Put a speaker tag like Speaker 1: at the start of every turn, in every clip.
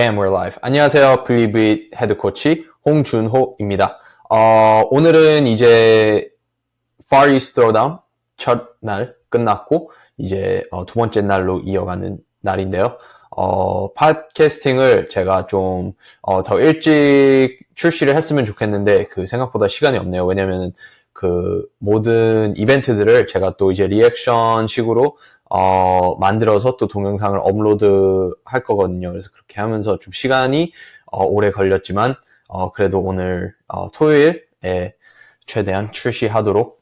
Speaker 1: And we're live. 안녕하세요. 블리브잇 헤드코치 홍준호입니다. 오늘은 이제 Far East Throwdown 첫날 끝났고 이제 두 번째 날로 이어가는 날인데요. 팟캐스팅을 제가 좀 더 일찍 출시를 했으면 좋겠는데 그 생각보다 시간이 없네요. 왜냐면은 그 모든 이벤트들을 제가 또 이제 리액션 식으로 만들어서 또 동영상을 업로드 할 거거든요. 그래서 그렇게 하면서 좀 시간이 오래 걸렸지만 그래도 오늘 토요일에 최대한 출시하도록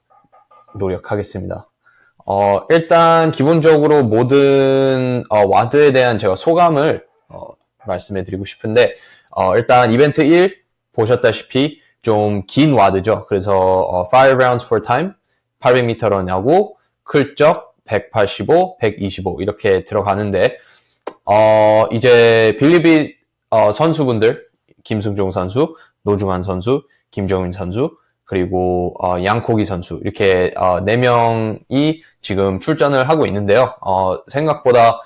Speaker 1: 노력하겠습니다. 일단 기본적으로 모든 와드에 대한 제가 소감을 말씀해 드리고 싶은데 일단 이벤트 1 보셨다시피 좀 긴 와드죠. 그래서 5 rounds for time 800m 런하고 클적 185, 125 이렇게 들어가는데 이제 빌리빗 선수분들 김승종 선수, 노중환 선수, 김정인 선수 그리고 양코기 선수 이렇게 4명이 지금 출전을 하고 있는데요. 생각보다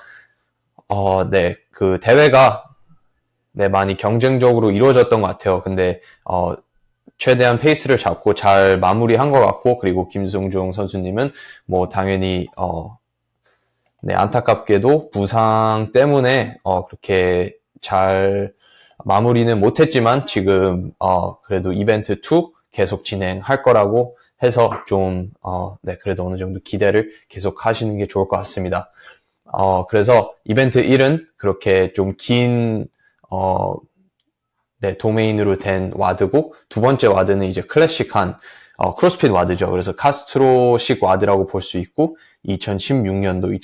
Speaker 1: 네, 그 대회가 네, 많이 경쟁적으로 이루어졌던 것 같아요. 근데 최대한 페이스를 잡고 잘 마무리한 것 같고, 그리고 김승종 선수님은 뭐 당연히 네, 안타깝게도 부상 때문에 그렇게 잘 마무리는 못했지만 지금 그래도 이벤트 2 계속 진행할 거라고 해서 좀 네, 그래도 어느 정도 기대를 계속 하시는 게 좋을 것 같습니다. 그래서 이벤트 1은 그렇게 좀 긴 네, 도메인으로 된 와드고 두 번째 와드는 이제 클래식한 크로스핏 와드죠. 그래서 카스트로식 와드라고 볼 수 있고 2016년도,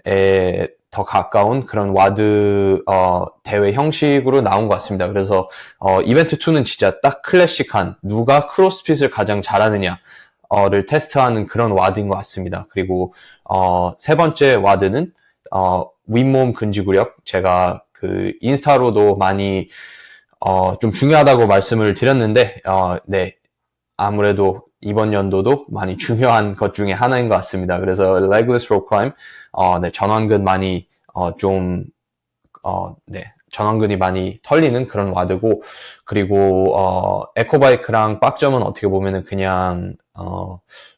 Speaker 1: 2015년도에 더 가까운 그런 와드 대회 형식으로 나온 것 같습니다. 그래서 이벤트 2는 진짜 딱 클래식한 누가 크로스핏을 가장 잘하느냐를 테스트하는 그런 와드인 것 같습니다. 그리고 세 번째 와드는 윗몸 근지구력 제가 그 인스타로도 많이 좀 중요하다고 말씀을 드렸는데 네, 아무래도 이번 연도도 많이 중요한 것 중에 하나인 것 같습니다. 그래서 legless rope climb 네, 전완근 많이 네, 전완근이 많이 털리는 그런 와드고 그리고 에코바이크랑 빡점은 어떻게 보면은 그냥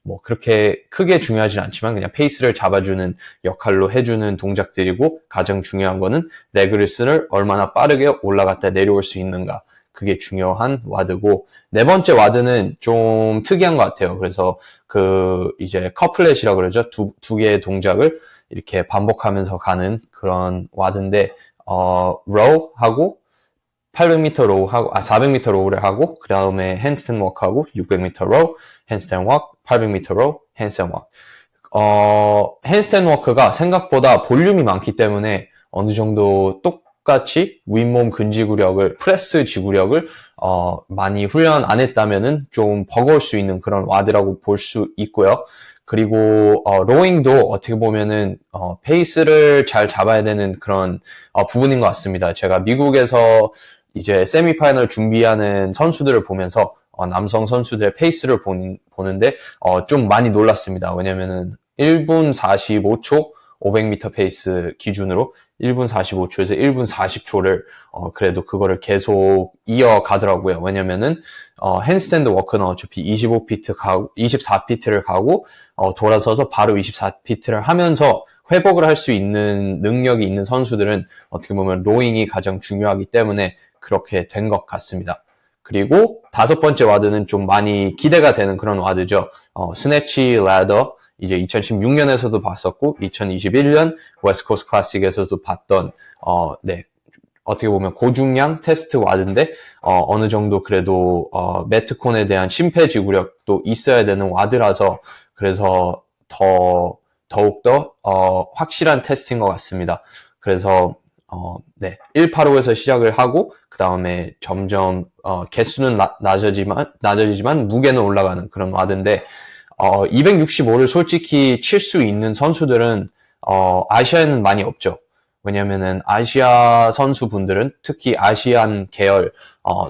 Speaker 1: 뭐 그렇게 크게 중요하진 않지만 그냥 페이스를 잡아주는 역할로 해주는 동작들이고 가장 중요한 거는 레그리스를 얼마나 빠르게 올라갔다 내려올 수 있는가 그게 중요한 와드고 네 번째 와드는 좀 특이한 것 같아요. 그래서 그 이제 커플렛이라고 그러죠. 두 개의 동작을 이렇게 반복하면서 가는 그런 와드인데 로우하고 800m 로우하고 400m 로우를 하고 그 다음에 핸드스탠 워크하고 600m 로우, 핸드스탠 워크, 800m 로우, 핸드스탠 워크. 핸드스탠 워크가 생각보다 볼륨이 많기 때문에 어느 정도 똑같이 윗몸 근지구력을 프레스 지구력을 많이 훈련 안 했다면은 좀 버거울 수 있는 그런 와드라고 볼 수 있고요. 그리고 로잉도 어떻게 보면은 페이스를 잘 잡아야 되는 그런 부분인 것 같습니다. 제가 미국에서 이제 세미파이널 준비하는 선수들을 보면서 남성 선수들의 페이스를 보는데 좀 많이 놀랐습니다. 왜냐면은 1분 45초 500m 페이스 기준으로 1분 45초에서 1분 40초를 그래도 그거를 계속 이어가더라고요. 왜냐면은 핸드스탠드 워크는 어차피 25피트 가고 24피트를 가고 돌아서서 바로 24피트를 하면서 회복을 할 수 있는 능력이 있는 선수들은 어떻게 보면 로잉이 가장 중요하기 때문에 그렇게 된 것 같습니다. 그리고 다섯 번째 와드는 좀 많이 기대가 되는 그런 와드죠. 스네치 라더 이제 2016년에서도 봤었고 2021년 웨스트코스트 클래식에서도 봤던 네, 어떻게 보면 고중량 테스트 와드인데 어느 정도 그래도 매트콘에 대한 심폐지구력도 있어야 되는 와드라서 그래서 더욱더 확실한 테스트인 것 같습니다. 그래서 네, 185에서 시작을 하고 그 다음에 점점 개수는 낮아지지만 무게는 올라가는 그런 와드인데 265를 솔직히 칠 수 있는 선수들은 아시아에는 많이 없죠. 왜냐면은 아시아 선수분들은 특히 아시안 계열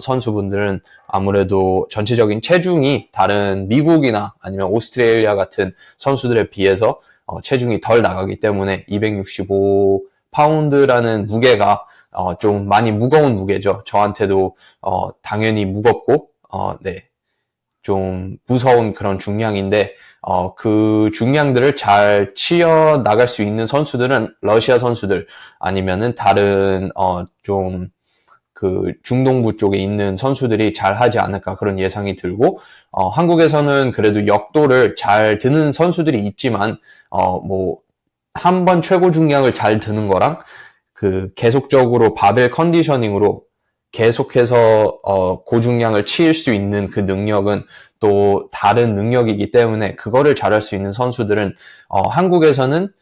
Speaker 1: 선수분들은 아무래도 전체적인 체중이 다른 미국이나 아니면 오스트레일리아 같은 선수들에 비해서 체중이 덜 나가기 때문에 265 파운드라는 무게가 좀 많이 무거운 무게죠. 저한테도, 당연히 무겁고, 네. 좀 무서운 그런 중량인데, 그 중량들을 잘 치어 나갈 수 있는 선수들은 러시아 선수들 아니면은 다른, 좀 그 중동부 쪽에 있는 선수들이 잘 하지 않을까 그런 예상이 들고, 한국에서는 그래도 역도를 잘 드는 선수들이 있지만, 뭐, 한 번 최고 중량을 잘 드는 거랑 그 계속적으로 바벨 컨디셔닝으로 계속해서 고중량을 치일 수 있는 그 능력은 또 다른 능력이기 때문에 그거를 잘할 수 있는 선수들은 한국에서는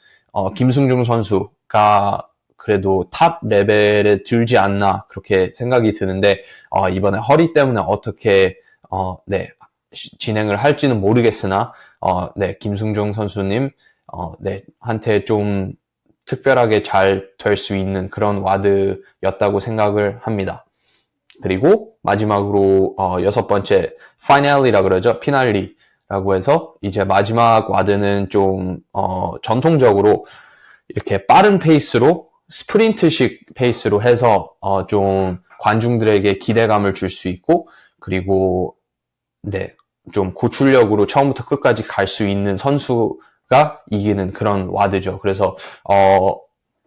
Speaker 1: 김승중 선수가 그래도 탑 레벨에 들지 않나 그렇게 생각이 드는데 이번에 허리 때문에 어떻게 네, 진행을 할지는 모르겠으나 네, 김승중 선수님 네, 한테 좀 특별하게 잘 될 수 있는 그런 와드였다고 생각을 합니다. 그리고 마지막으로 여섯 번째 파이널리라 그러죠. 피날리라고 해서 이제 마지막 와드는 좀 전통적으로 이렇게 빠른 페이스로 스프린트식 페이스로 해서 좀 관중들에게 기대감을 줄 수 있고 그리고 네, 좀 고출력으로 처음부터 끝까지 갈 수 있는 선수가 이기는 그런 와드죠. 그래서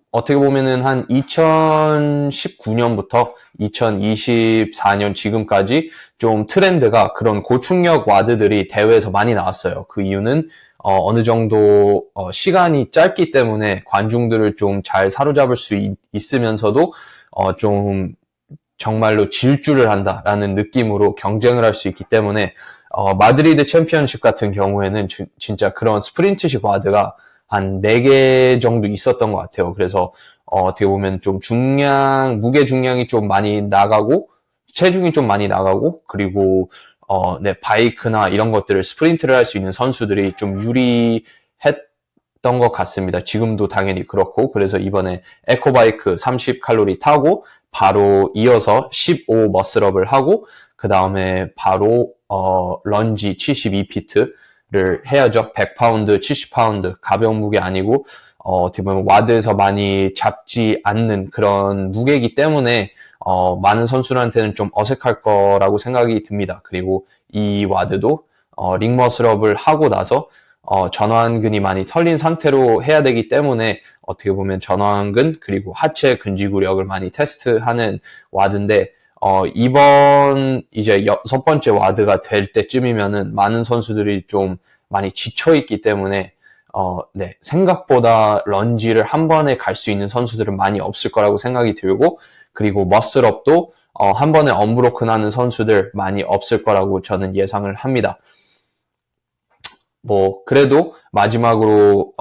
Speaker 1: 어떻게 보면은 한 2019년부터 2024년 지금까지 좀 트렌드가 그런 고충력 와드들이 대회에서 많이 나왔어요. 그 이유는 어느 정도 시간이 짧기 때문에 관중들을 좀 잘 사로잡을 수 있으면서도 좀 정말로 질주를 한다라는 느낌으로 경쟁을 할 수 있기 때문에 마드리드 챔피언십 같은 경우에는 진짜 그런 스프린트식 와드가 한 4개 정도 있었던 것 같아요. 그래서 어떻게 보면 좀 무게 중량이 좀 많이 나가고 체중이 좀 많이 나가고 그리고 네, 바이크나 이런 것들을 스프린트를 할 수 있는 선수들이 좀 유리했던 것 같습니다. 지금도 당연히 그렇고 그래서 이번에 에코바이크 30칼로리 타고 바로 이어서 15 머슬업을 하고 그 다음에 바로 런지 72피트를 해야죠. 100파운드, 70파운드 가벼운 무게 아니고 어떻게 보면 와드에서 많이 잡지 않는 그런 무게이기 때문에 많은 선수들한테는 좀 어색할 거라고 생각이 듭니다. 그리고 이 와드도 링 머슬업을 하고 나서 전완근이 많이 털린 상태로 해야 되기 때문에 어떻게 보면 전완근 그리고 하체 근지구력을 많이 테스트하는 와드인데 이번 이제 6번째 와드가 될 때쯤이면은 많은 선수들이 좀 많이 지쳐있기 때문에 네, 생각보다 런지를 한 번에 갈 수 있는 선수들은 많이 없을 거라고 생각이 들고 그리고 머슬업도 한 번에 언브로큰 하는 선수들 많이 없을 거라고 저는 예상을 합니다. 뭐 그래도 마지막으로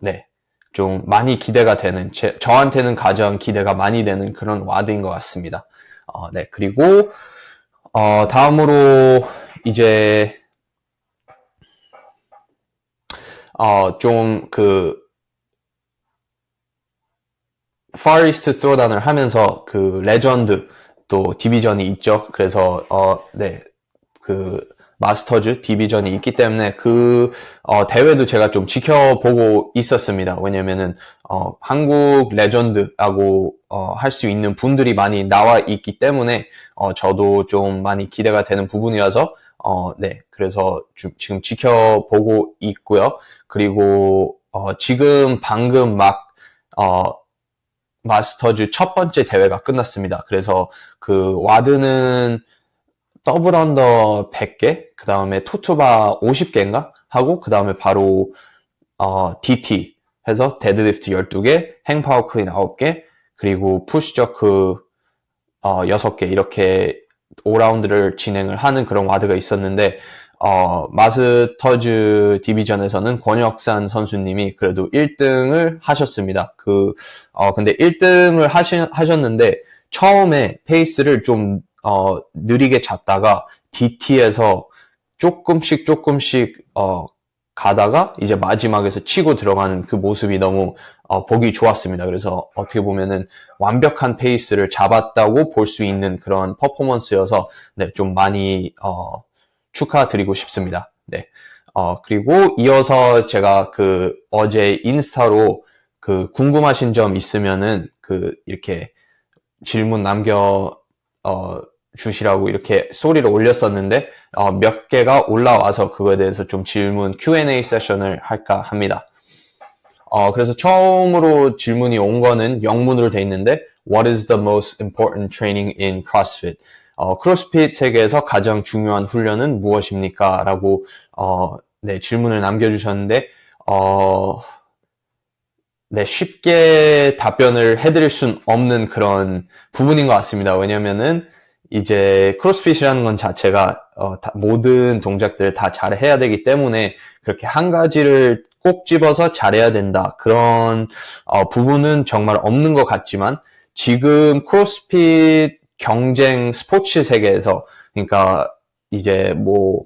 Speaker 1: 네, 좀 많이 기대가 되는 저한테는 가장 기대가 많이 되는 그런 와드인 것 같습니다. 네, 그리고 다음으로 이제 좀 그 파리스트 스로단을 하면서 그 레전드 또 디비전이 있죠. 그래서 네, 그 마스터즈 디비전이 있기 때문에 그 대회도 제가 좀 지켜보고 있었습니다. 왜냐면은 한국 레전드라고 할 수 있는 분들이 많이 나와 있기 때문에 저도 좀 많이 기대가 되는 부분이라서 네, 그래서 지금 지켜보고 있고요. 그리고 지금 방금 막 마스터즈 첫 번째 대회가 끝났습니다. 그래서 그 와드는 더블 언더 100개, 그 다음에 토투바 50개인가? 하고, 그 다음에 바로, DT 해서 데드리프트 12개, 행파워 클린 9개, 그리고 푸시저크 6개, 이렇게 5라운드를 진행을 하는 그런 와드가 있었는데, 마스터즈 디비전에서는 권혁산 선수님이 그래도 1등을 하셨습니다. 근데 1등을 하셨는데, 처음에 페이스를 좀 느리게 잡다가 DT에서 조금씩 가다가 이제 마지막에서 치고 들어가는 그 모습이 너무 보기 좋았습니다. 그래서 어떻게 보면은 완벽한 페이스를 잡았다고 볼 수 있는 그런 퍼포먼스여서 네, 좀 많이 축하드리고 싶습니다. 네. 그리고 이어서 제가 어제 인스타로 궁금하신 점 있으면은 이렇게 질문 주시라고 이렇게 스토리를 올렸었는데, 몇 개가 올라와서 그거에 대해서 좀 질문 Q&A 세션을 할까 합니다. 그래서 처음으로 질문이 온 거는 영문으로 돼 있는데, What is the most important training in CrossFit? 크로스핏 세계에서 가장 중요한 훈련은 무엇입니까? 라고, 네, 질문을 남겨주셨는데, 네, 쉽게 답변을 해드릴 순 없는 그런 부분인 것 같습니다. 왜냐면은, 이제 크로스핏이라는 건 자체가, 모든 동작들을 다 잘해야 되기 때문에, 그렇게 한 가지를 꼭 집어서 잘해야 된다. 그런, 부분은 정말 없는 것 같지만, 지금 크로스핏 경쟁 스포츠 세계에서, 그러니까 이제 뭐,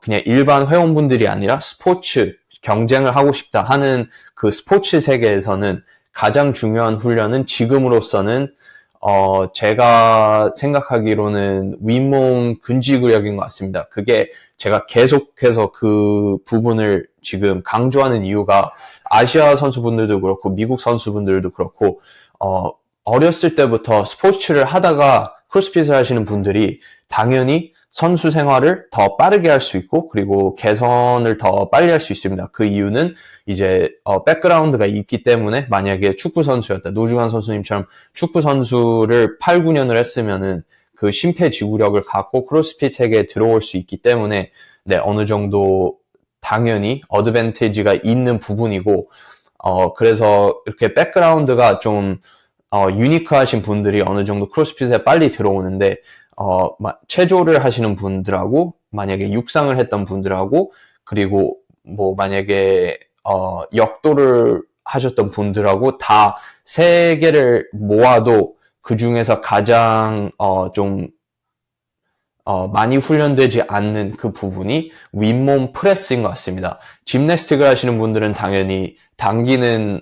Speaker 1: 그냥 일반 회원분들이 아니라 스포츠 경쟁을 하고 싶다 하는 그 스포츠 세계에서는 가장 중요한 훈련은 지금으로서는 제가 생각하기로는 윗몸 근지구력인 것 같습니다. 그게 제가 계속해서 그 부분을 지금 강조하는 이유가 아시아 선수분들도 그렇고 미국 선수분들도 그렇고 어렸을 때부터 스포츠를 하다가 크로스핏을 하시는 분들이 당연히 선수 생활을 더 빠르게 할 수 있고 그리고 개선을 더 빨리 할 수 있습니다. 그 이유는 이제 백그라운드가 있기 때문에 만약에 축구 선수였다. 노중환 선수님처럼 축구 선수를 8, 9년을 했으면은 그 심폐지구력을 갖고 크로스핏 세계에 들어올 수 있기 때문에 네, 어느 정도 당연히 어드밴티지가 있는 부분이고 그래서 이렇게 백그라운드가 좀 유니크하신 분들이 어느 정도 크로스핏에 빨리 들어오는데 체조를 하시는 분들하고 만약에 육상을 했던 분들하고 그리고 뭐 만약에 역도를 하셨던 분들하고 다 세 개를 모아도 그 중에서 가장 좀 많이 훈련되지 않는 그 부분이 윗몸 프레스인 것 같습니다. 짐내스틱을 하시는 분들은 당연히 당기는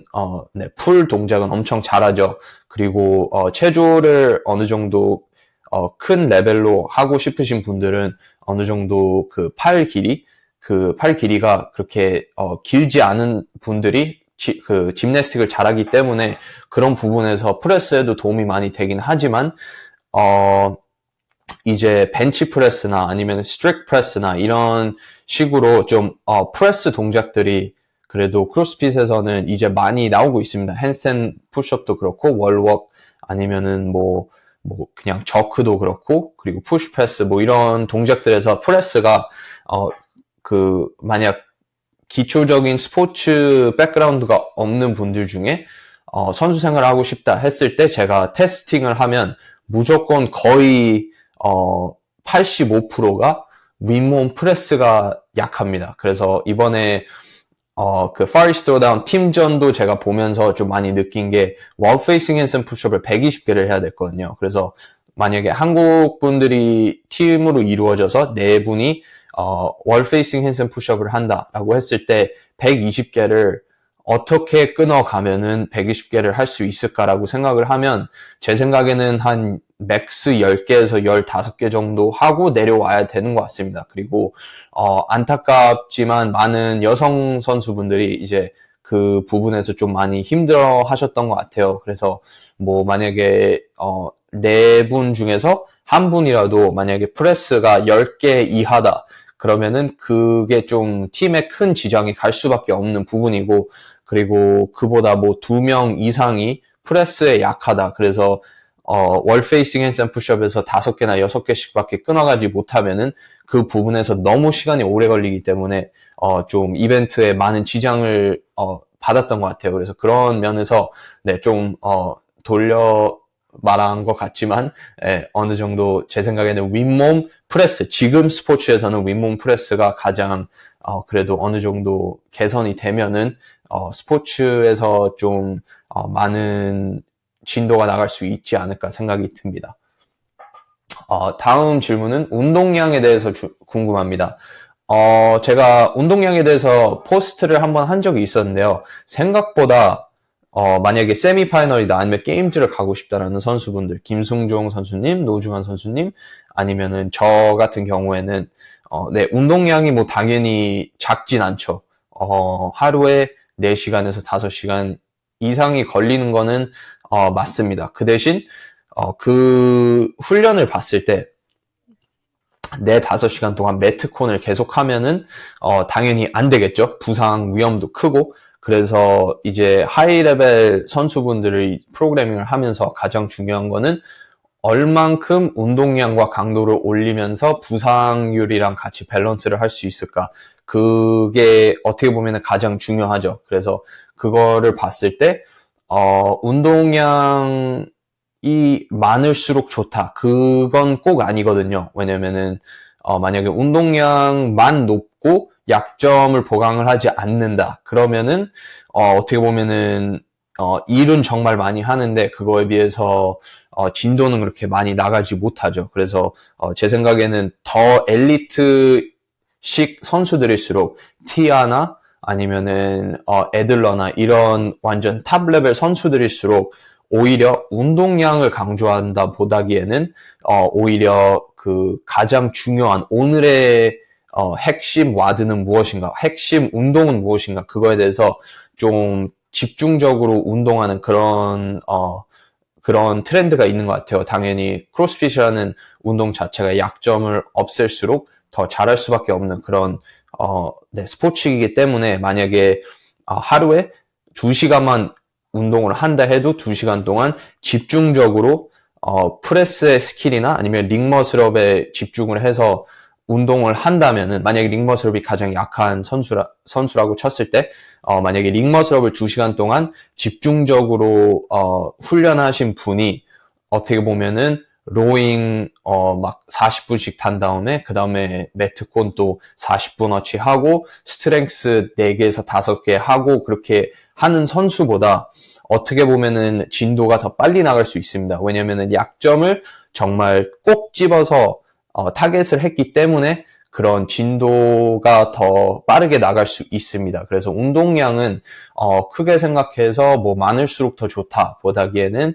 Speaker 1: 네, 풀 동작은 엄청 잘하죠. 그리고 체조를 어느 정도 큰 레벨로 하고 싶으신 분들은 어느 정도 그 팔 길이가 그렇게 길지 않은 분들이 그 짐내스틱을 잘하기 때문에 그런 부분에서 프레스에도 도움이 많이 되긴 하지만 이제 벤치프레스나 아니면 스트릭 프레스나 이런 식으로 좀 프레스 동작들이 그래도 크로스핏에서는 이제 많이 나오고 있습니다. 핸스탠 푸시업도 그렇고 월워크 아니면은 뭐 그냥 저크도 그렇고 그리고 푸시 프레스 뭐 이런 동작들에서 프레스가 만약 기초적인 스포츠 백그라운드가 없는 분들 중에 선수 생활을 하고 싶다 했을 때 제가 테스팅을 하면 무조건 거의 85%가 윗몸 프레스가 약합니다. 그래서 이번에 그 Far East Throwdown 팀전도 제가 보면서 좀 많이 느낀 게 Wall Facing Handstand Push-up을 120개를 해야 됐거든요. 그래서 만약에 한국 분들이 팀으로 이루어져서 네 분이 Wall Facing Handstand Push-up을 한다라고 했을 때 120개를 어떻게 끊어가면은 120개를 할 수 있을까라고 생각을 하면 제 생각에는 한 맥스 10개에서 15개 정도 하고 내려와야 되는 것 같습니다. 그리고 안타깝지만 많은 여성 선수분들이 이제 그 부분에서 좀 많이 힘들어 하셨던 것 같아요. 그래서 뭐 만약에 네 분 중에서 한 분이라도 만약에 프레스가 10개 이하다 그러면은 그게 좀 팀에 큰 지장이 갈 수밖에 없는 부분이고 그리고 그보다 뭐 2명 이상이 프레스에 약하다. 그래서 월 페이싱 핸드stand 푸시업에서 5개나 6개씩밖에 끊어가지 못하면은 그 부분에서 너무 시간이 오래 걸리기 때문에 좀 이벤트에 많은 지장을 받았던 것 같아요. 그래서 그런 면에서 네, 좀 돌려 말한 것 같지만 어느 정도 제 생각에는 윗몸 프레스 지금 스포츠에서는 윗몸 프레스가 가장 그래도 어느 정도 개선이 되면은 스포츠에서 좀 많은 진도가 나갈 수 있지 않을까 생각이 듭니다. 다음 질문은 운동량에 대해서 궁금합니다. 제가 운동량에 대해서 포스트를 한번 한 적이 있었는데요. 생각보다 만약에 세미파이널이다 아니면 게임즈를 가고 싶다라는 선수분들 김승종 선수님, 노중환 선수님 아니면은 저 같은 경우에는 네, 운동량이 뭐 당연히 작진 않죠. 하루에 4시간에서 5시간 이상이 걸리는 거는 맞습니다. 그 대신 그 훈련을 봤을 때 4-5시간 동안 매트콘을 계속하면은 당연히 안 되겠죠. 부상 위험도 크고. 그래서 이제 하이 레벨 선수분들의 프로그래밍을 하면서 가장 중요한 거는 얼만큼 운동량과 강도를 올리면서 부상률이랑 같이 밸런스를 할 수 있을까. 그게 어떻게 보면 가장 중요하죠. 그래서 그거를 봤을 때 운동량이 많을수록 좋다. 그건 꼭 아니거든요. 왜냐면은 만약에 운동량만 높고 약점을 보강을 하지 않는다. 그러면은 어떻게 보면은 일은 정말 많이 하는데 그거에 비해서 진도는 그렇게 많이 나가지 못하죠. 그래서 제 생각에는 더 엘리트식 선수들일수록 티아나 아니면은 애들러나 이런 완전 탑 레벨 선수들일수록 오히려 운동량을 강조한다 보다기에는 오히려 그 가장 중요한 오늘의 핵심 와드는 무엇인가, 핵심 운동은 무엇인가, 그거에 대해서 좀 집중적으로 운동하는 그런 트렌드가 있는 것 같아요. 당연히 크로스핏이라는 운동 자체가 약점을 없앨수록 더 잘할 수밖에 없는 그런 스포츠이기 때문에 만약에 하루에 2시간만 운동을 한다 해도 2시간 동안 집중적으로 프레스의 스킬이나 아니면 링머슬업에 집중을 해서 운동을 한다면은 만약에 링머슬업이 가장 약한 선수라고 쳤을 때 만약에 링머슬업을 2시간 동안 집중적으로 훈련하신 분이 어떻게 보면은 로잉 막 40분씩 탄 다음에 그 다음에 매트콘 또 40분어치 하고 스트렝스 4개에서 5개 하고 그렇게 하는 선수보다 어떻게 보면은 진도가 더 빨리 나갈 수 있습니다. 왜냐면은 약점을 정말 꼭 집어서 타겟을 했기 때문에 그런 진도가 더 빠르게 나갈 수 있습니다. 그래서 운동량은 크게 생각해서 뭐 많을수록 더 좋다 보다기에는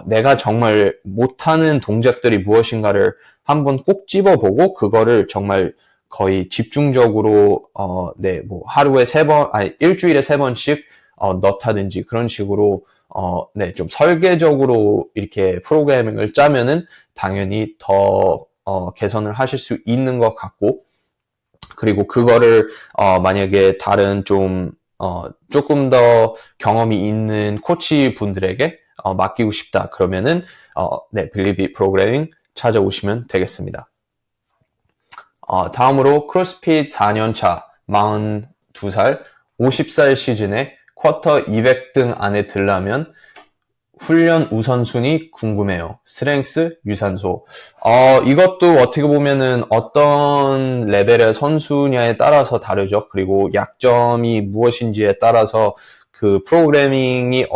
Speaker 1: 내가 정말 못하는 동작들이 무엇인가를 한번 꼭 집어보고 그거를 정말 거의 집중적으로 뭐 하루에 3번, 아니 일주일에 3번씩 넣다든지 그런 식으로 좀 설계적으로 이렇게 프로그래밍을 짜면은 당연히 더 개선을 하실 수 있는 것 같고, 그리고 그거를 만약에 다른 좀 조금 더 경험이 있는 코치 분들에게 맡기고 싶다 그러면은 빌리비 프로그래밍 찾아오시면 되겠습니다. 다음으로 크로스핏 4년차 42살 50살 시즌에 쿼터 200등 안에 들려면 훈련 우선순위 궁금해요. 스트렝스, 유산소. 이것도 어떻게 보면은 어떤 레벨의 선수냐에 따라서 다르죠. 그리고 약점이 무엇인지에 따라서 그 프로그래밍이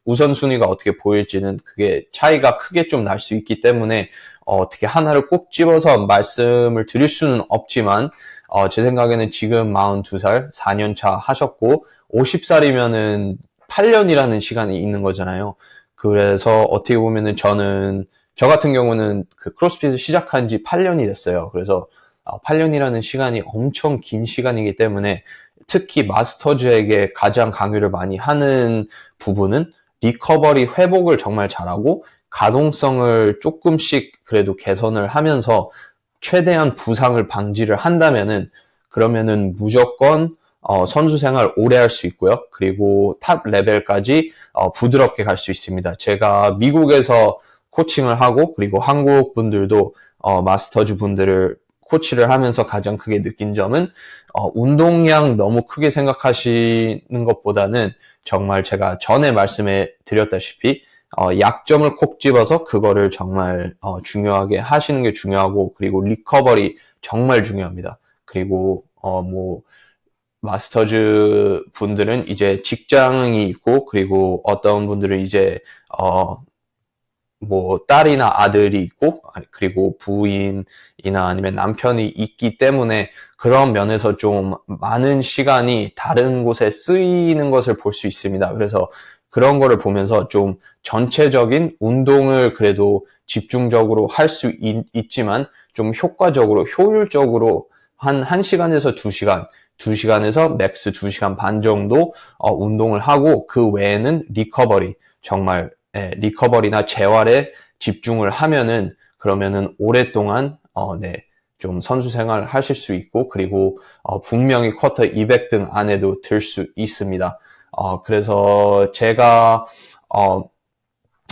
Speaker 1: 우선순위가 어떻게 보일지는 그게 차이가 크게 좀 날 수 있기 때문에 어떻게 하나를 꼭 집어서 말씀을 드릴 수는 없지만 제 생각에는 지금 42살, 4년차 하셨고 50살이면은 8년이라는 시간이 있는 거잖아요. 그래서 어떻게 보면은 저 같은 경우는 그 크로스핏을 시작한 지 8년이 됐어요. 그래서 8년이라는 시간이 엄청 긴 시간이기 때문에 특히 마스터즈에게 가장 강요를 많이 하는 부분은 리커버리 회복을 정말 잘하고 가동성을 조금씩 그래도 개선을 하면서 최대한 부상을 방지를 한다면은 그러면은 무조건 선수 생활 오래 할 수 있고요. 그리고 탑 레벨까지 부드럽게 갈 수 있습니다. 제가 미국에서 코칭을 하고 그리고 한국 분들도 마스터즈 분들을 코치를 하면서 가장 크게 느낀 점은 운동량 너무 크게 생각하시는 것보다는 정말 제가 전에 말씀해 드렸다시피 약점을 콕 집어서 그거를 정말 중요하게 하시는 게 중요하고 그리고 리커버리 정말 중요합니다. 그리고 뭐 마스터즈 분들은 이제 직장이 있고 그리고 어떤 분들은 이제 뭐 딸이나 아들이 있고 그리고 부인이나 아니면 남편이 있기 때문에 그런 면에서 좀 많은 시간이 다른 곳에 쓰이는 것을 볼 수 있습니다. 그래서 그런 거를 보면서 좀 전체적인 운동을 그래도 집중적으로 할 수 있지만 좀 효과적으로 효율적으로 한 1시간에서 2시간 2시간에서 맥스 2시간 반 정도 운동을 하고 그 외에는 리커버리 정말 리커버리나 재활에 집중을 하면은 그러면은 오랫동안 좀 선수 생활을 하실 수 있고 그리고 분명히 쿼터 200등 안에도 들 수 있습니다. 그래서 제가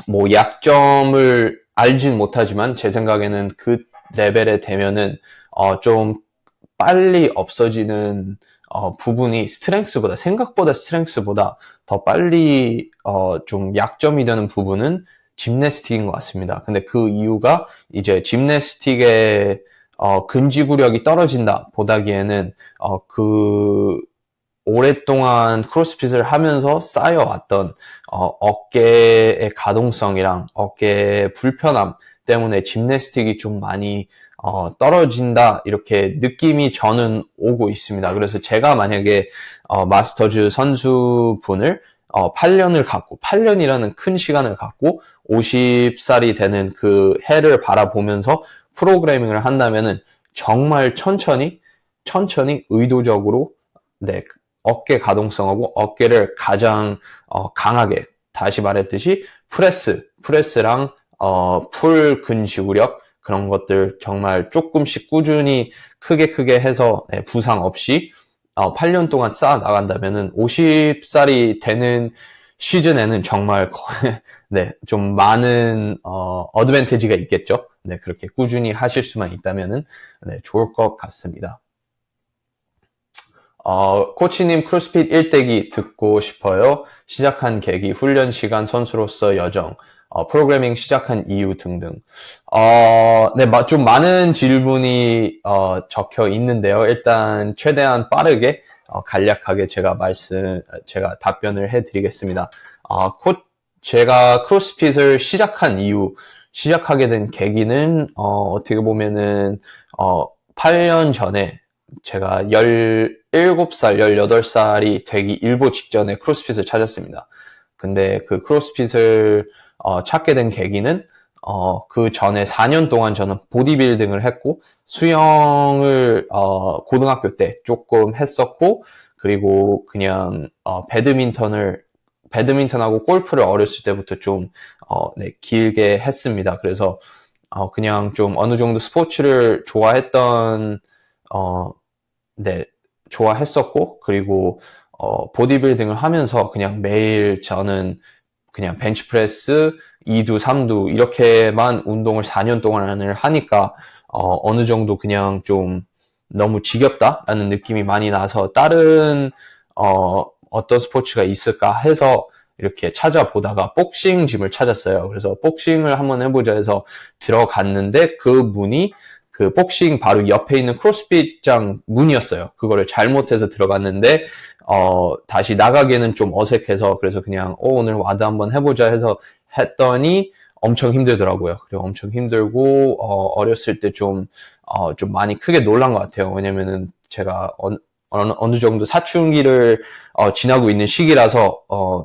Speaker 1: 뭐 약점을 알진 못하지만 제 생각에는 그 레벨에 되면은 좀 빨리 없어지는 부분이 생각보다 스트렝스보다 더 빨리 좀 약점이 되는 부분은 짐내스틱인 것 같습니다. 근데 그 이유가 이제 짐내스틱의 근지구력이 떨어진다 보다기에는 그 오랫동안 크로스핏을 하면서 쌓여왔던 어깨의 가동성이랑 어깨의 불편함 때문에 짐내스틱이 좀 많이 떨어진다 이렇게 느낌이 저는 오고 있습니다. 그래서 제가 만약에 마스터즈 선수분을 8년이라는 큰 시간을 갖고 50살이 되는 그 해를 바라보면서 프로그래밍을 한다면은 정말 천천히 의도적으로 어깨 가동성하고 어깨를 가장 강하게 다시 말했듯이 프레스랑 풀 근지구력 그런 것들 정말 조금씩 꾸준히 크게 해서 부상 없이 8년 동안 쌓아 나간다면은 50살이 되는 시즌에는 정말 좀 많은 어드밴티지가 있겠죠. 그렇게 꾸준히 하실 수만 있다면은 좋을 것 같습니다. 코치님 크로스핏 일대기 듣고 싶어요. 시작한 계기, 훈련 시간, 선수로서 여정, 프로그래밍 시작한 이유 등등. 좀 많은 질문이 적혀 있는데요. 일단 최대한 빠르게 간략하게 제가 답변을 해드리겠습니다. 제가 크로스핏을 시작하게 된 계기는 어떻게 보면은 8년 전에 제가 17살, 18살이 되기 일보 직전에 크로스핏을 찾았습니다. 근데 그 크로스핏을 찾게 된 계기는 그 전에 4년 동안 저는 보디빌딩을 했고 수영을 고등학교 때 조금 했었고 그리고 그냥 배드민턴하고 골프를 어렸을 때부터 좀 길게 했습니다. 그래서 그냥 좀 어느 정도 스포츠를 좋아했었고 그리고 보디빌딩을 하면서 그냥 매일 저는 그냥 벤치프레스 2두 3두 이렇게만 운동을 4년 동안을 하니까 어느 정도 그냥 좀 너무 지겹다라는 느낌이 많이 나서 다른 어떤 스포츠가 있을까 해서 이렇게 찾아보다가 복싱 짐을 찾았어요. 그래서 복싱을 한번 해보자 해서 들어갔는데 그 문이 그 복싱 바로 옆에 있는 크로스핏장 문이었어요. 그거를 잘못해서 들어갔는데 다시 나가기에는 좀 어색해서 그래서 그냥 오늘 와드 한번 해보자 해서 했더니 엄청 힘들더라고요. 그리고 엄청 힘들고 어렸을 때 좀 많이 크게 놀란 것 같아요. 왜냐면은 제가 어느 정도 사춘기를 지나고 있는 시기라서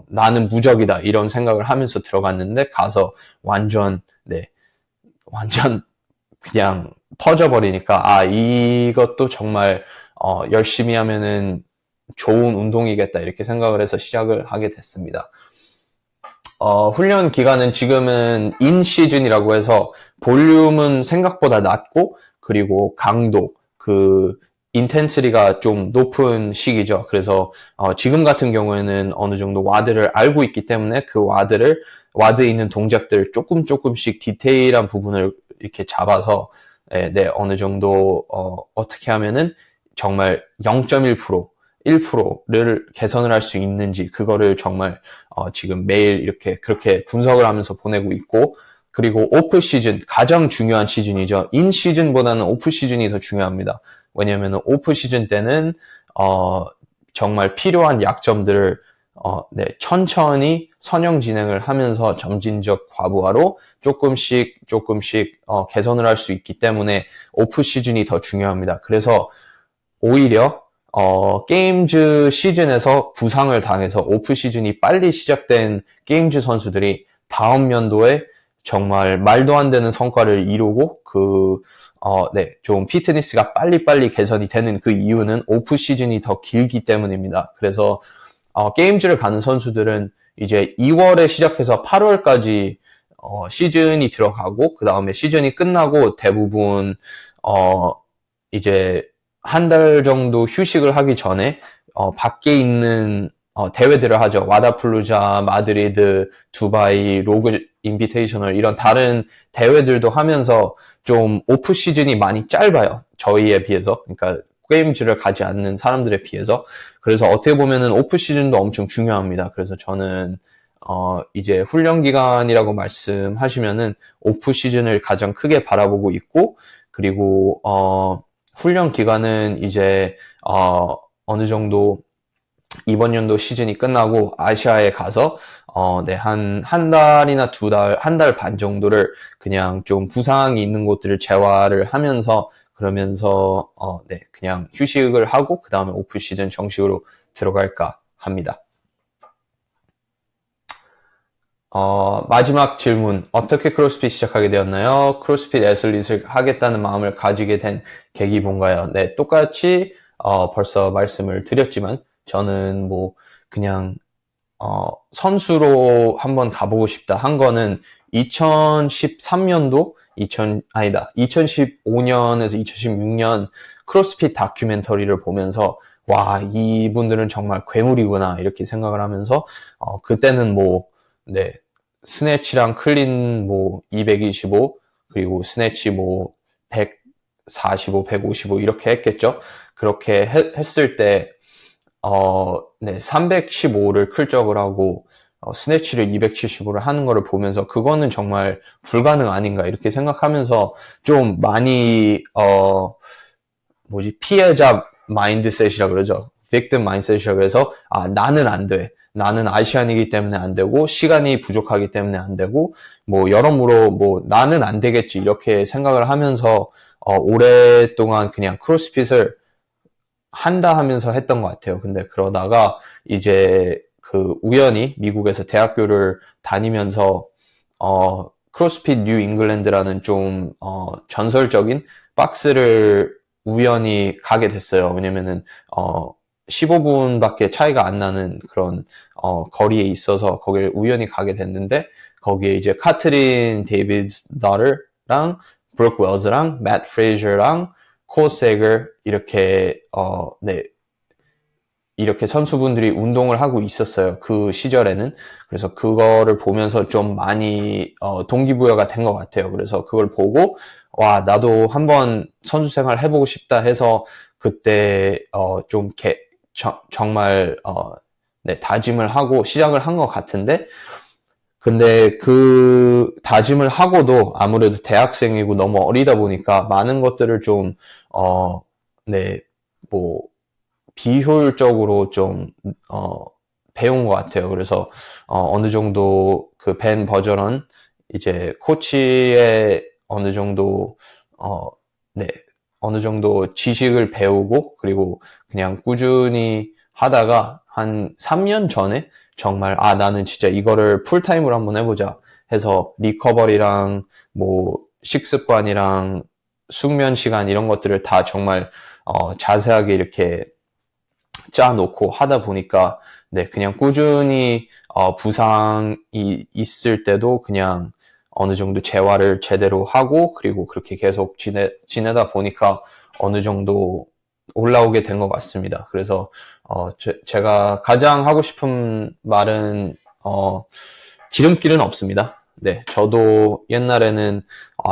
Speaker 1: 나는 무적이다 이런 생각을 하면서 들어갔는데 가서 완전 그냥 터져버리니까 이것도 정말 열심히 하면은 좋은 운동이겠다 이렇게 생각을 해서 시작을 하게 됐습니다. 훈련 기간은 지금은 인 시즌이라고 해서 볼륨은 생각보다 낮고 그리고 강도 인텐시티가 좀 높은 시기죠. 그래서 지금 같은 경우에는 어느 정도 와드를 알고 있기 때문에 그 와드에 있는 동작들을 조금씩 디테일한 부분을 이렇게 잡아서 어느 정도 어떻게 하면은 정말 0.1%, 1%를 개선을 할 수 있는지 그거를 정말 지금 매일 이렇게 그렇게 분석을 하면서 보내고 있고 그리고 오프 시즌 가장 중요한 시즌이죠. 인 시즌보다는 오프 시즌이 더 중요합니다. 왜냐하면 오프 시즌 때는 정말 필요한 약점들을 천천히 선형 진행을 하면서 점진적 과부하로 조금씩 개선을 할 수 있기 때문에 오프 시즌이 더 중요합니다. 그래서 오히려 게임즈 시즌에서 부상을 당해서 오프 시즌이 빨리 시작된 게임즈 선수들이 다음 연도에 정말 말도 안 되는 성과를 이루고 좀 피트니스가 빨리 개선이 되는 그 이유는 오프 시즌이 더 길기 때문입니다. 그래서 게임즈를 가는 선수들은 이제 2월에 시작해서 8월까지 시즌이 들어가고 그 다음에 시즌이 끝나고 대부분 이제 한 달 정도 휴식을 하기 전에 밖에 있는 대회들을 하죠. 와다플루자, 마드리드, 두바이, 로그 인비테이셔널 이런 다른 대회들도 하면서 좀 오프 시즌이 많이 짧아요. 저희에 비해서. 그러니까 게임즈를 가지 않는 사람들에 비해서. 그래서 어떻게 보면은 오프 시즌도 엄청 중요합니다. 그래서 저는 이제 훈련 기간이라고 말씀하시면은 오프 시즌을 가장 크게 바라보고 있고, 그리고 훈련 기간은 이제 어느 정도 이번 연도 시즌이 끝나고 아시아에 가서 네, 한 달이나 두 달, 한 달 반 정도를 그냥 좀 부상이 있는 곳들을 재활을 하면서 그러면서 네, 그냥 휴식을 하고 그 다음에 오프 시즌 정식으로 들어갈까 합니다. 마지막 질문. 어떻게 크로스핏 시작하게 되었나요? 크로스핏 애슬릿을 하겠다는 마음을 가지게 된 계기 뭔가요? 네, 똑같이 벌써 말씀을 드렸지만 저는 뭐 그냥 선수로 한번 가보고 싶다 한 거는 2013년도 2015년에서 2016년 크로스핏 다큐멘터리를 보면서 와, 이분들은 정말 괴물이구나 이렇게 생각을 하면서 그때는 뭐 네, 스네치랑 클린 뭐 225 그리고 스네치 뭐 145, 155 이렇게 했겠죠. 그렇게 했을 때 네, 315를 클적을 하고 스네치를 275를 하는 거를 보면서 그거는 정말 불가능 아닌가 이렇게 생각하면서 좀 많이 피해자 마인드셋이라 그러죠. 빅tim 마인드셋이라 그래서 나는 안 돼. 나는 아시안이기 때문에 안 되고 시간이 부족하기 때문에 안 되고 뭐 여러모로 뭐 나는 안 되겠지 이렇게 생각을 하면서 오랫동안 그냥 크로스핏을 한다 하면서 했던 것 같아요. 근데 그러다가 이제 그 우연히 미국에서 대학교를 다니면서 크로스핏 뉴 잉글랜드라는 좀 전설적인 박스를 우연히 가게 됐어요. 왜냐면은 15분밖에 차이가 안 나는 그런 거리에 있어서 거기를 우연히 가게 됐는데 거기에 이제 카트린 데이비드 다르랑 브룩 웰즈랑 맷 프레이저랑 코세거 이렇게 네 이렇게 선수분들이 운동을 하고 있었어요. 그 시절에는. 그래서 그거를 보면서 좀 많이 동기부여가 된 것 같아요. 그래서 그걸 보고 와 나도 한번 선수 생활 해보고 싶다 해서 그때 좀 정말 네, 다짐을 하고 시작을 한 것 같은데 근데 그 다짐을 하고도 아무래도 대학생이고 너무 어리다 보니까 많은 것들을 좀 네, 뭐 비효율적으로 좀 배운 것 같아요. 그래서 어느 정도 그 벤 버저런 이제 코치의 어느 정도 네, 어느 정도 지식을 배우고 그리고 그냥 꾸준히 하다가 한 3년 전에 정말 나는 진짜 이거를 풀타임으로 한번 해보자 해서 리커버리랑 뭐 식습관이랑 숙면 시간 이런 것들을 다 정말 자세하게 이렇게 짜놓고 하다 보니까 네 그냥 꾸준히 부상이 있을 때도 그냥 어느 정도 재활을 제대로 하고 그리고 그렇게 계속 지내다 보니까 어느 정도 올라오게 된 것 같습니다. 그래서 제가 가장 하고 싶은 말은 지름길은 없습니다. 네, 저도 옛날에는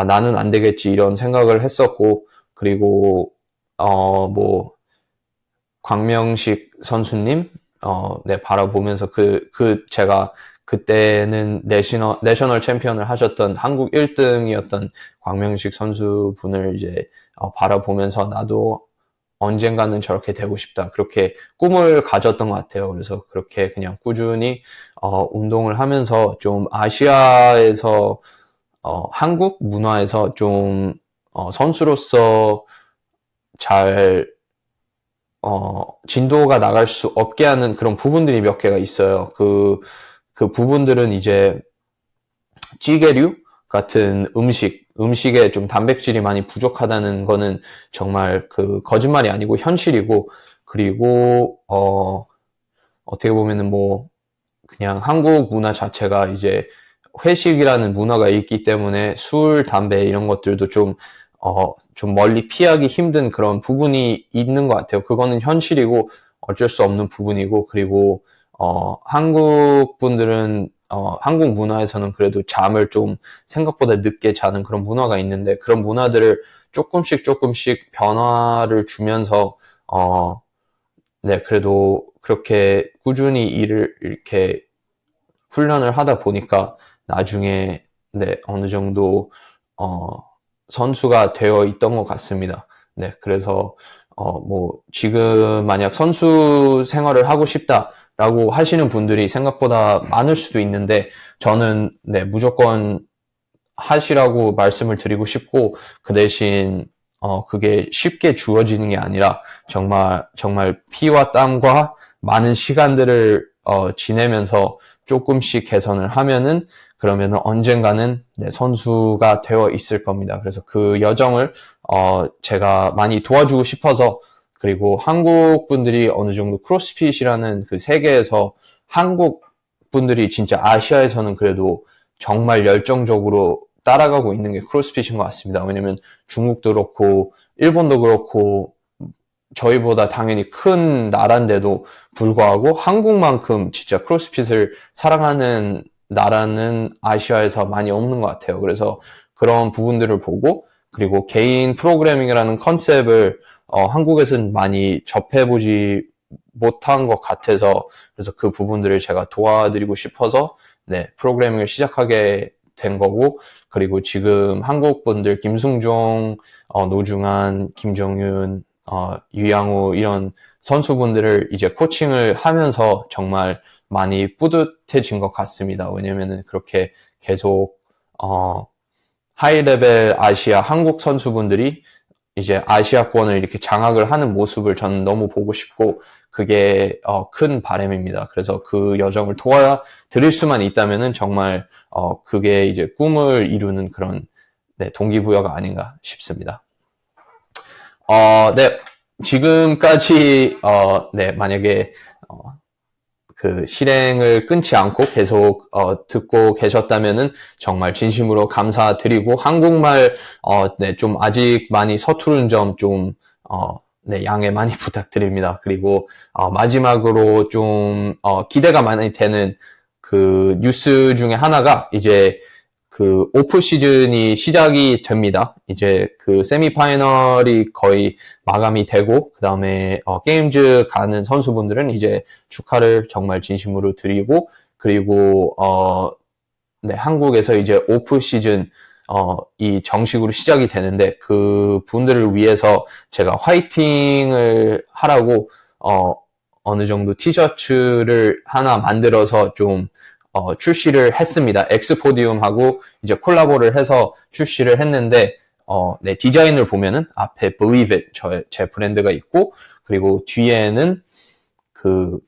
Speaker 1: 나는 안 되겠지 이런 생각을 했었고 그리고 뭐 광명식 선수님 네, 바라보면서 제가 그때는 내셔널 챔피언을 하셨던 한국 1등이었던 광명식 선수분을 이제 바라보면서 나도 언젠가는 저렇게 되고 싶다. 그렇게 꿈을 가졌던 것 같아요. 그래서 그렇게 그냥 꾸준히 운동을 하면서 좀 아시아에서 한국 문화에서 좀 선수로서 잘 진도가 나갈 수 없게 하는 그런 부분들이 몇 개가 있어요. 그 부분들은 이제 찌개류 같은 음식에 좀 단백질이 많이 부족하다는 거는 정말 그 거짓말이 아니고 현실이고, 그리고, 어떻게 보면은 뭐, 그냥 한국 문화 자체가 이제 회식이라는 문화가 있기 때문에 술, 담배 이런 것들도 좀 멀리 피하기 힘든 그런 부분이 있는 것 같아요. 그거는 현실이고 어쩔 수 없는 부분이고, 그리고, 한국 분들은, 한국 문화에서는 그래도 잠을 좀 생각보다 늦게 자는 그런 문화가 있는데, 그런 문화들을 조금씩 변화를 주면서, 네, 그래도 그렇게 꾸준히 일을 이렇게 훈련을 하다 보니까 나중에, 네, 어느 정도, 어, 선수가 되어 있던 것 같습니다. 네, 그래서, 지금 만약 선수 생활을 하고 싶다라고 하시는 분들이 생각보다 많을 수도 있는데, 저는, 네, 무조건 하시라고 말씀을 드리고 싶고, 그 대신, 그게 쉽게 주어지는 게 아니라, 정말 피와 땀과 많은 시간들을, 지내면서 조금씩 개선을 하면은, 그러면은 언젠가는 네, 선수가 되어 있을 겁니다. 그래서 그 여정을, 제가 많이 도와주고 싶어서, 그리고 한국 분들이 어느 정도 크로스핏이라는 그 세계에서 한국 분들이 진짜 아시아에서는 그래도 정말 열정적으로 따라가고 있는 게 크로스핏인 것 같습니다. 왜냐면 중국도 그렇고 일본도 그렇고 저희보다 당연히 큰 나라인데도 불구하고 한국만큼 진짜 크로스핏을 사랑하는 나라는 아시아에서 많이 없는 것 같아요. 그래서 그런 부분들을 보고, 그리고 개인 프로그래밍이라는 컨셉을 한국에서는 많이 접해보지 못한 것 같아서, 그래서 그 부분들을 제가 도와드리고 싶어서 네, 프로그래밍을 시작하게 된 거고, 그리고 지금 한국 분들 김승종, 노중환, 김정윤, 유양우 이런 선수분들을 이제 코칭을 하면서 정말 많이 뿌듯해진 것 같습니다. 왜냐면은 그렇게 계속 하이 레벨 아시아 한국 선수분들이 이제 아시아권을 이렇게 장악을 하는 모습을 저는 너무 보고 싶고, 그게 큰 바람입니다. 그래서 그 여정을 도와드릴 수만 있다면은 정말 그게 이제 꿈을 이루는 그런 네, 동기부여가 아닌가 싶습니다. 네, 지금까지 네, 만약에 그 실행을 끊지 않고 계속 듣고 계셨다면은 정말 진심으로 감사드리고, 한국말 네, 좀 아직 많이 서투른 점 좀 네, 양해 많이 부탁드립니다. 그리고 마지막으로 좀 기대가 많이 되는 그 뉴스 중에 하나가 이제 그 오프 시즌이 시작이 됩니다. 이제 그 세미파이널이 거의 마감이 되고, 그 다음에 게임즈 가는 선수분들은 이제 축하를 정말 진심으로 드리고, 그리고 네, 한국에서 이제 오프 시즌 이 정식으로 시작이 되는데, 그 분들을 위해서 제가 화이팅을 하라고 어느 정도 티셔츠를 하나 만들어서 좀 출시를 했습니다. 엑스포디움하고 이제 콜라보를 해서 출시를 했는데, 네, 디자인을 보면은 앞에 Believe It, 제 브랜드가 있고, 그리고 뒤에는 그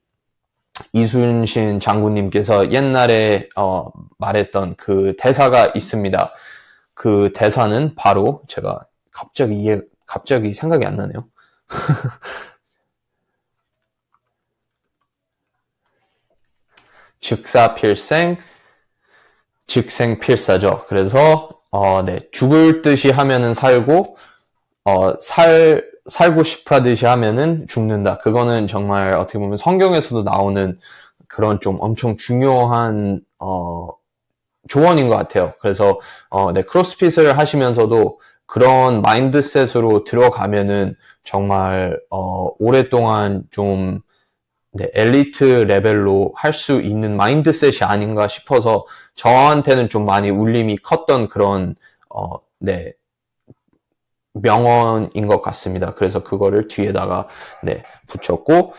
Speaker 1: 이순신 장군님께서 옛날에 말했던 그 대사가 있습니다. 그 대사는 바로 제가 갑자기 생각이 안 나네요. 즉사필생, 즉생필사죠. 그래서 네, 죽을 듯이 하면은 살고, 살고 싶어 하듯이 하면은 죽는다. 그거는 정말 어떻게 보면 성경에서도 나오는 그런 좀 엄청 중요한 조언인 것 같아요. 그래서 네, 크로스핏을 하시면서도 그런 마인드셋으로 들어가면은 정말 오랫동안 좀 네, 엘리트 레벨로 할 수 있는 마인드셋이 아닌가 싶어서 저한테는 좀 많이 울림이 컸던 그런 네, 명언인 것 같습니다. 그래서 그거를 뒤에다가 네, 붙였고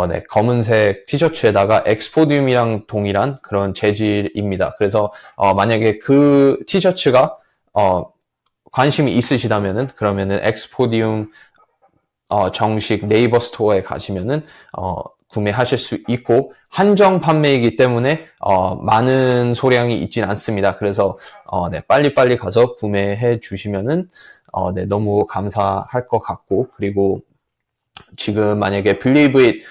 Speaker 1: 네, 검은색 티셔츠에다가 엑스포디움이랑 동일한 그런 재질입니다. 그래서 만약에 그 티셔츠가 관심이 있으시다면은 그러면은 엑스포디움 정식 네이버 스토어에 가시면은 구매하실 수 있고, 한정 판매이기 때문에 많은 소량이 있진 않습니다. 그래서 네, 빨리빨리 가서 구매해 주시면은 네, 너무 감사할 것 같고, 그리고 지금 만약에 Believe It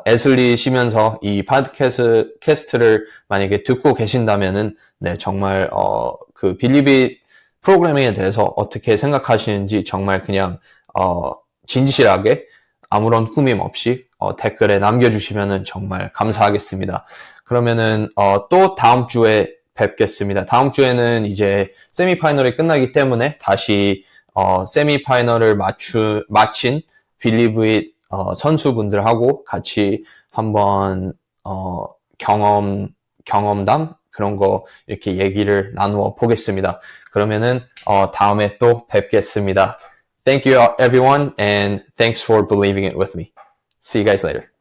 Speaker 1: 애슬리시면서 이 팟캐스트를 만약에 듣고 계신다면은, 네, 정말, 그 빌리빗 프로그래밍에 대해서 어떻게 생각하시는지 정말 그냥, 진실하게 아무런 꾸밈 없이, 댓글에 남겨주시면은 정말 감사하겠습니다. 그러면은, 또 다음 주에 뵙겠습니다. 다음 주에는 이제 세미파이널이 끝나기 때문에 다시, 세미파이널을 마친 빌리브잇 선수분들하고 같이 한번 경험담 그런 거 이렇게 얘기를 나누어 보겠습니다. 그러면은 다음에 또 뵙겠습니다. Thank you everyone and thanks for believing it with me. See you guys later.